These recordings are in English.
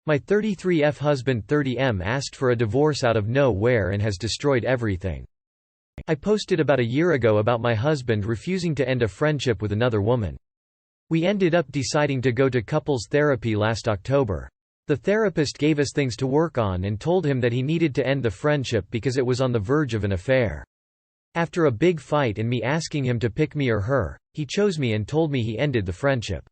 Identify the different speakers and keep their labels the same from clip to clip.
Speaker 1: My 33F husband 30M asked for a divorce out of nowhere and has destroyed everything. I posted about a year ago about my husband refusing to end a friendship with another woman. We ended up deciding to go to couples therapy last October. The therapist gave us things to work on and told him that he needed to end the friendship because it was on the verge of an affair. After a big fight and me asking him to pick me or her, he chose me and told me he ended the friendship.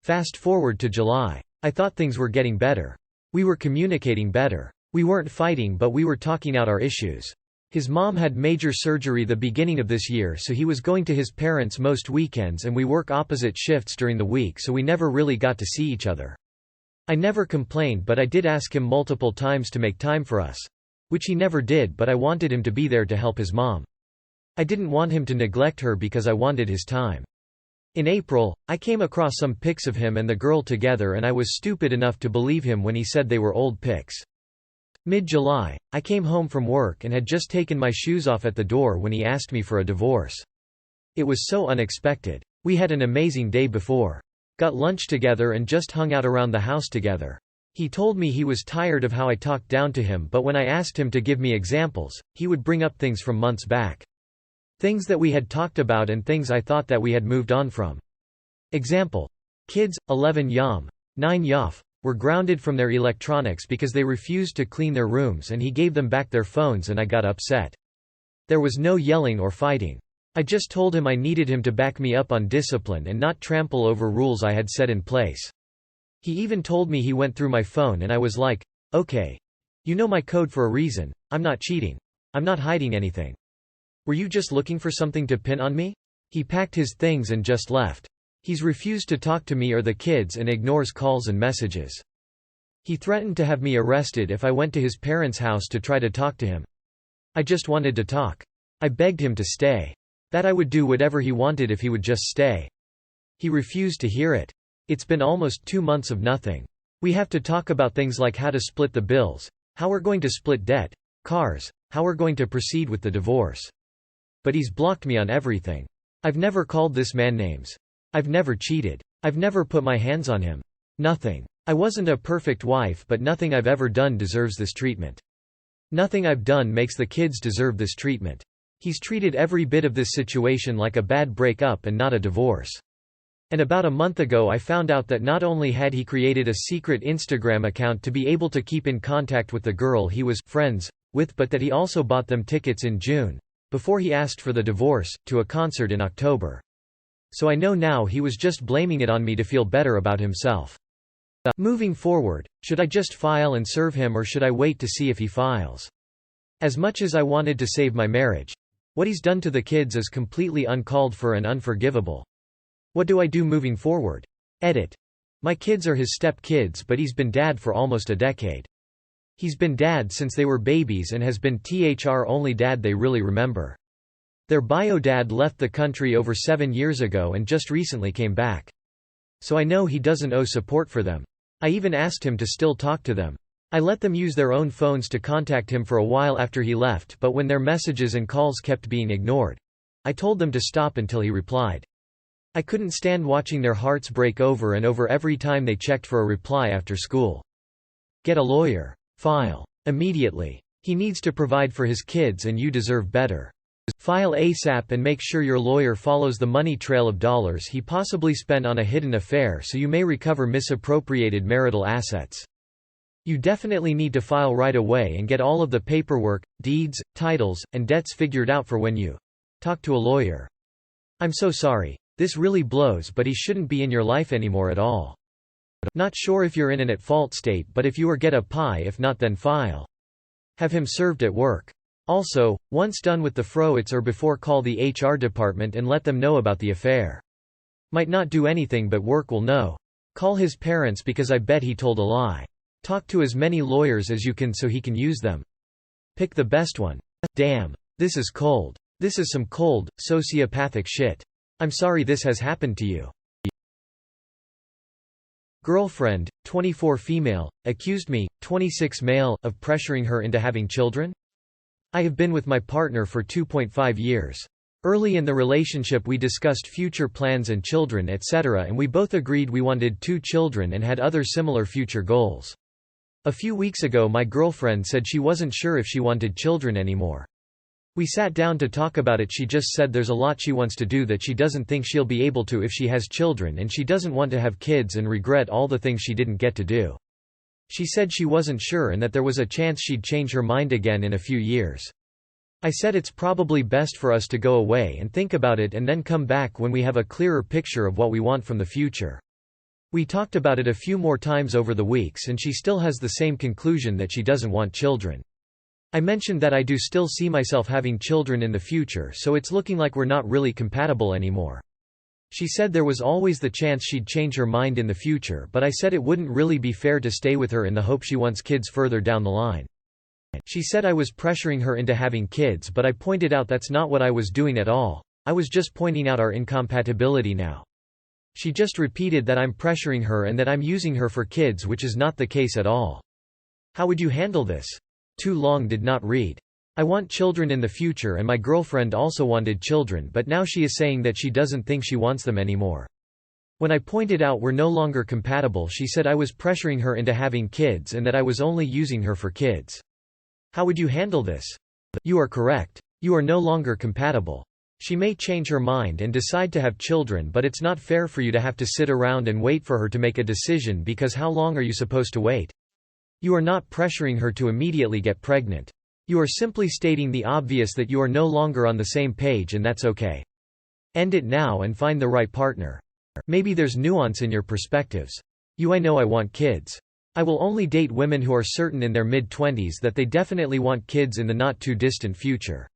Speaker 1: Fast forward to July. I thought things were getting better. We were communicating better. We weren't fighting but we were talking out our issues. His mom had major surgery the beginning of this year, so he was going to his parents most weekends and we work opposite shifts during the week, so we never really got to see each other. I never complained, but I did ask him multiple times to make time for us. Which he never did, but I wanted him to be there to help his mom. I didn't want him to neglect her because I wanted his time. In April, I came across some pics of him and the girl together and I was stupid enough to believe him when he said they were old pics. Mid-July, I came home from work and had just taken my shoes off at the door when he asked me for a divorce. It was so unexpected. We had an amazing day before. Got lunch together and just hung out around the house together. He told me he was tired of how I talked down to him, but when I asked him to give me examples, he would bring up things from months back. Things that we had talked about and things I thought that we had moved on from. Example. Kids, 11 Yom, 9 Yof, were grounded from their electronics because they refused to clean their rooms and he gave them back their phones and I got upset. There was no yelling or fighting. I just told him I needed him to back me up on discipline and not trample over rules I had set in place. He even told me he went through my phone and I was like, okay. You know my code for a reason, I'm not cheating. I'm not hiding anything. Were you just looking for something to pin on me? He packed his things and just left. He's refused to talk to me or the kids and ignores calls and messages. He threatened to have me arrested if I went to his parents' house to try to talk to him. I just wanted to talk. I begged him to stay. That I would do whatever he wanted if he would just stay. He refused to hear it. It's been almost 2 months of nothing. We have to talk about things like how to split the bills, how we're going to split debt, cars, how we're going to proceed with the divorce. But he's blocked me on everything. I've never called this man names. I've never cheated. I've never put my hands on him. Nothing. I wasn't a perfect wife, but nothing I've ever done deserves this treatment. Nothing I've done makes the kids deserve this treatment. He's treated every bit of this situation like a bad breakup and not a divorce. And about a month ago I found out that not only had he created a secret Instagram account to be able to keep in contact with the girl he was friends with, but that he also bought them tickets in June, before he asked for the divorce, to a concert in October. So I know now he was just blaming it on me to feel better about himself. Moving forward, should I just file and serve him or should I wait to see if he files? As much as I wanted to save my marriage, what he's done to the kids is completely uncalled for and unforgivable. What do I do moving forward? Edit. My kids are his step-kids, but he's been dad for almost a decade. He's been dad since they were babies and has been THR only dad they really remember. Their bio dad left the country over 7 years ago and just recently came back. So I know he doesn't owe support for them. I even asked him to still talk to them. I let them use their own phones to contact him for a while after he left, but when their messages and calls kept being ignored, I told them to stop until he replied. I couldn't stand watching their hearts break over and over every time they checked for a reply after school. Get a lawyer. File. Immediately. He needs to provide for his kids and you deserve better. File ASAP and make sure your lawyer follows the money trail of dollars he possibly spent on a hidden affair so you may recover misappropriated marital assets. You definitely need to file right away and get all of the paperwork, deeds, titles, and debts figured out for when you talk to a lawyer. I'm so sorry. This really blows, but he shouldn't be in your life anymore at all. Not sure if you're in an at fault state, but if you are, get a pie, if not then file. Have him served at work. Also, once done with the froits or before, call the HR department and let them know about the affair. Might not do anything but work will know. Call his parents because I bet he told a lie. Talk to as many lawyers as you can so he can use them. Pick the best one. Damn. This is cold. This is some cold, sociopathic shit. I'm sorry this has happened to you. Girlfriend, 24 female, accused me, 26 male, of pressuring her into having children? I have been with my partner for 2.5 years. Early in the relationship we discussed future plans and children etc., and we both agreed we wanted 2 children and had other similar future goals. A few weeks ago my girlfriend said she wasn't sure if she wanted children anymore. We sat down to talk about it. She just said there's a lot she wants to do that she doesn't think she'll be able to if she has children, and she doesn't want to have kids and regret all the things she didn't get to do. She said she wasn't sure and that there was a chance she'd change her mind again in a few years. I said it's probably best for us to go away and think about it and then come back when we have a clearer picture of what we want from the future. We talked about it a few more times over the weeks and she still has the same conclusion that she doesn't want children. I mentioned that I do still see myself having children in the future, so it's looking like we're not really compatible anymore. She said there was always the chance she'd change her mind in the future, but I said it wouldn't really be fair to stay with her in the hope she wants kids further down the line. She said I was pressuring her into having kids, but I pointed out that's not what I was doing at all. I was just pointing out our incompatibility now. She just repeated that I'm pressuring her and that I'm using her for kids, which is not the case at all. How would you handle this? Too long did not read. I want children in the future and my girlfriend also wanted children, but now she is saying that she doesn't think she wants them anymore. When I pointed out we're no longer compatible, she said I was pressuring her into having kids and that I was only using her for kids. How would you handle this? You are correct. You are no longer compatible. She may change her mind and decide to have children, but it's not fair for you to have to sit around and wait for her to make a decision, because how long are you supposed to wait? You are not pressuring her to immediately get pregnant. You are simply stating the obvious, that you are no longer on the same page, and that's okay. End it now and find the right partner. Maybe there's nuance in your perspectives. I know I want kids. I will only date women who are certain in their mid-20s that they definitely want kids in the not-too-distant future.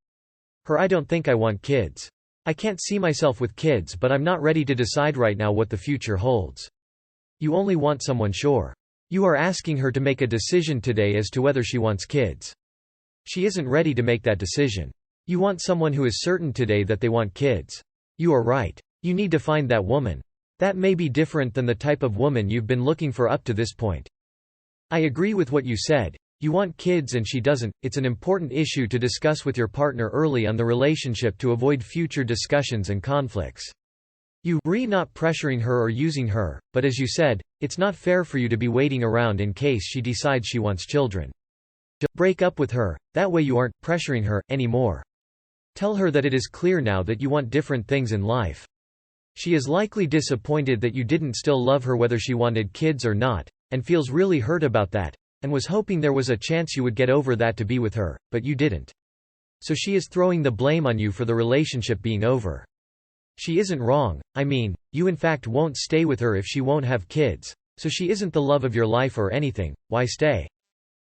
Speaker 1: I don't think I want kids. I can't see myself with kids, but I'm not ready to decide right now what the future holds. You only want someone sure. You are asking her to make a decision today as to whether she wants kids. She isn't ready to make that decision. You want someone who is certain today that they want kids. You are right. You need to find that woman. That may be different than the type of woman you've been looking for up to this point. I agree with what you said. You want kids and she doesn't. It's an important issue to discuss with your partner early on the relationship to avoid future discussions and conflicts. You not pressuring her or using her, but as you said, it's not fair for you to be waiting around in case she decides she wants children. Break up with her, that way you aren't pressuring her anymore. Tell her that it is clear now that you want different things in life. She is likely disappointed that you didn't still love her whether she wanted kids or not, and feels really hurt about that, and was hoping there was a chance you would get over that to be with her, but you didn't. So she is throwing the blame on you for the relationship being over. She isn't wrong. I mean, you in fact won't stay with her if she won't have kids, so she isn't the love of your life or anything. Why stay?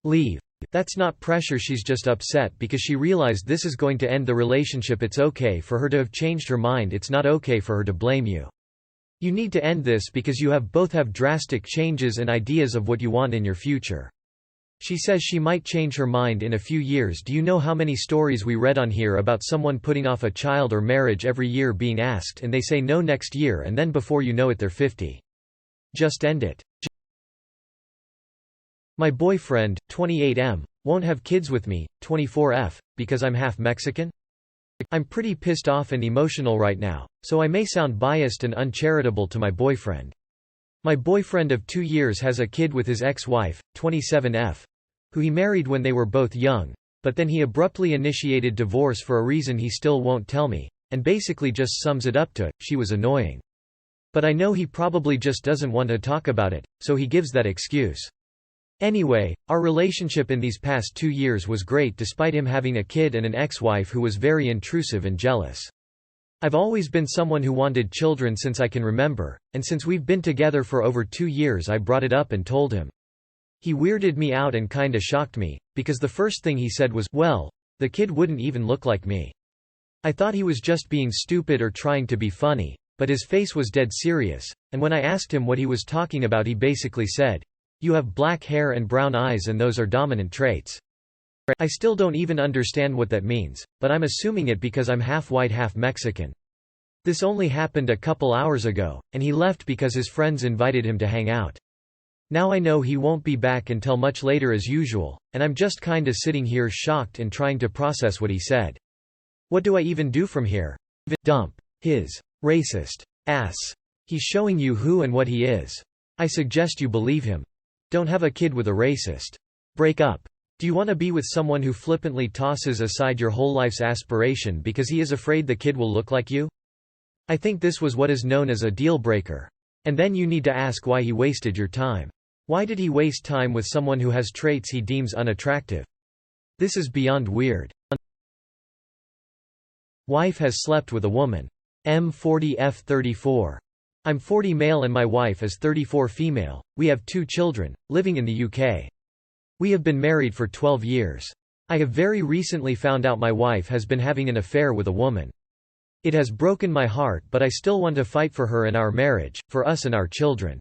Speaker 1: Leave. That's not pressure, she's just upset because she realized this is going to end the relationship. It's okay for her to have changed her mind, it's not okay for her to blame you. You need to end this because you both have drastic changes and ideas of what you want in your future. She says she might change her mind in a few years. Do you know how many stories we read on here about someone putting off a child or marriage every year, being asked and they say no next year, and then before you know it they're 50. Just end it. My boyfriend, 28M, won't have kids with me, 24F, because I'm half Mexican? I'm pretty pissed off and emotional right now, so I may sound biased and uncharitable to my boyfriend. My boyfriend of 2 years has a kid with his ex-wife, 27F, who he married when they were both young, but then he abruptly initiated divorce for a reason he still won't tell me, and basically just sums it up to, she was annoying. But I know he probably just doesn't want to talk about it, so he gives that excuse. Anyway, our relationship in these past 2 years was great despite him having a kid and an ex-wife who was very intrusive and jealous. I've always been someone who wanted children since I can remember, and since we've been together for over 2 years I brought it up and told him. He weirded me out and kinda shocked me, because the first thing he said was, well, the kid wouldn't even look like me. I thought he was just being stupid or trying to be funny, but his face was dead serious, and when I asked him what he was talking about he basically said, you have black hair and brown eyes and those are dominant traits. I still don't even understand what that means, but I'm assuming it because I'm half white half Mexican. This only happened a couple hours ago, and he left because his friends invited him to hang out. Now I know he won't be back until much later as usual, and I'm just kinda sitting here shocked and trying to process what he said. What do I even do from here? Dump his racist ass. He's showing you who and what he is. I suggest you believe him. Don't have a kid with a racist. Break up. Do you want to be with someone who flippantly tosses aside your whole life's aspiration because he is afraid the kid will look like you? I think this was what is known as a deal breaker. And then you need to ask why he wasted your time. Why did he waste time with someone who has traits he deems unattractive? This is beyond weird. Wife has slept with a woman. M40F34. I'm 40 male and my wife is 34 female. We have 2 children, living in the UK. We have been married for 12 years. I have very recently found out my wife has been having an affair with a woman. It has broken my heart, but I still want to fight for her and our marriage, for us and our children.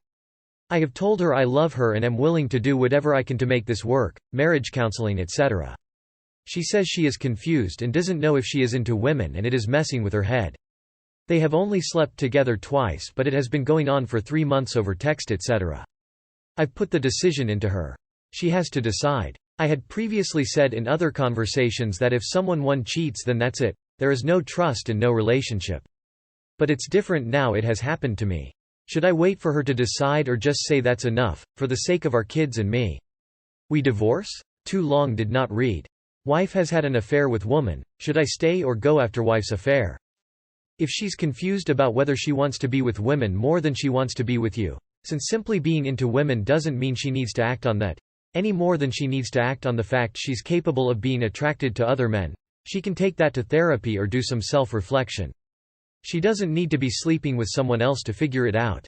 Speaker 1: I have told her I love her and am willing to do whatever I can to make this work, marriage counseling, etc. She says she is confused and doesn't know if she is into women, and it is messing with her head. They have only slept together twice, but it has been going on for 3 months over text, etc. I've put the decision into her. She has to decide. I had previously said in other conversations that if someone cheats, then that's it. There is no trust and no relationship. But it's different now, it has happened to me. Should I wait for her to decide or just say that's enough, for the sake of our kids and me? We divorce? Too long did not read. Wife has had an affair with woman. Should I stay or go after wife's affair? If she's confused about whether she wants to be with women more than she wants to be with you, since simply being into women doesn't mean she needs to act on that, any more than she needs to act on the fact she's capable of being attracted to other men, she can take that to therapy or do some self-reflection. She doesn't need to be sleeping with someone else to figure it out.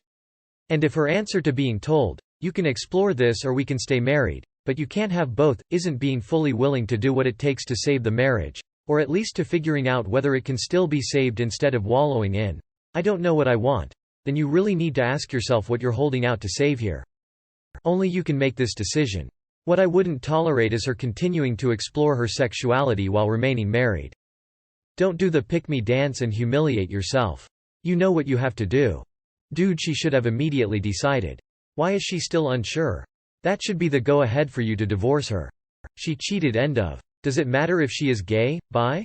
Speaker 1: And if her answer to being told, "You can explore this or we can stay married, but you can't have both," isn't being fully willing to do what it takes to save the marriage, or at least to figuring out whether it can still be saved instead of wallowing in, "I don't know what I want," then you really need to ask yourself what you're holding out to save here. Only you can make this decision. What I wouldn't tolerate is her continuing to explore her sexuality while remaining married. Don't do the pick-me dance and humiliate yourself. You know what you have to do. Dude, she should have immediately decided. Why is she still unsure? That should be the go-ahead for you to divorce her. She cheated, end of. Does it matter if she is gay, bi,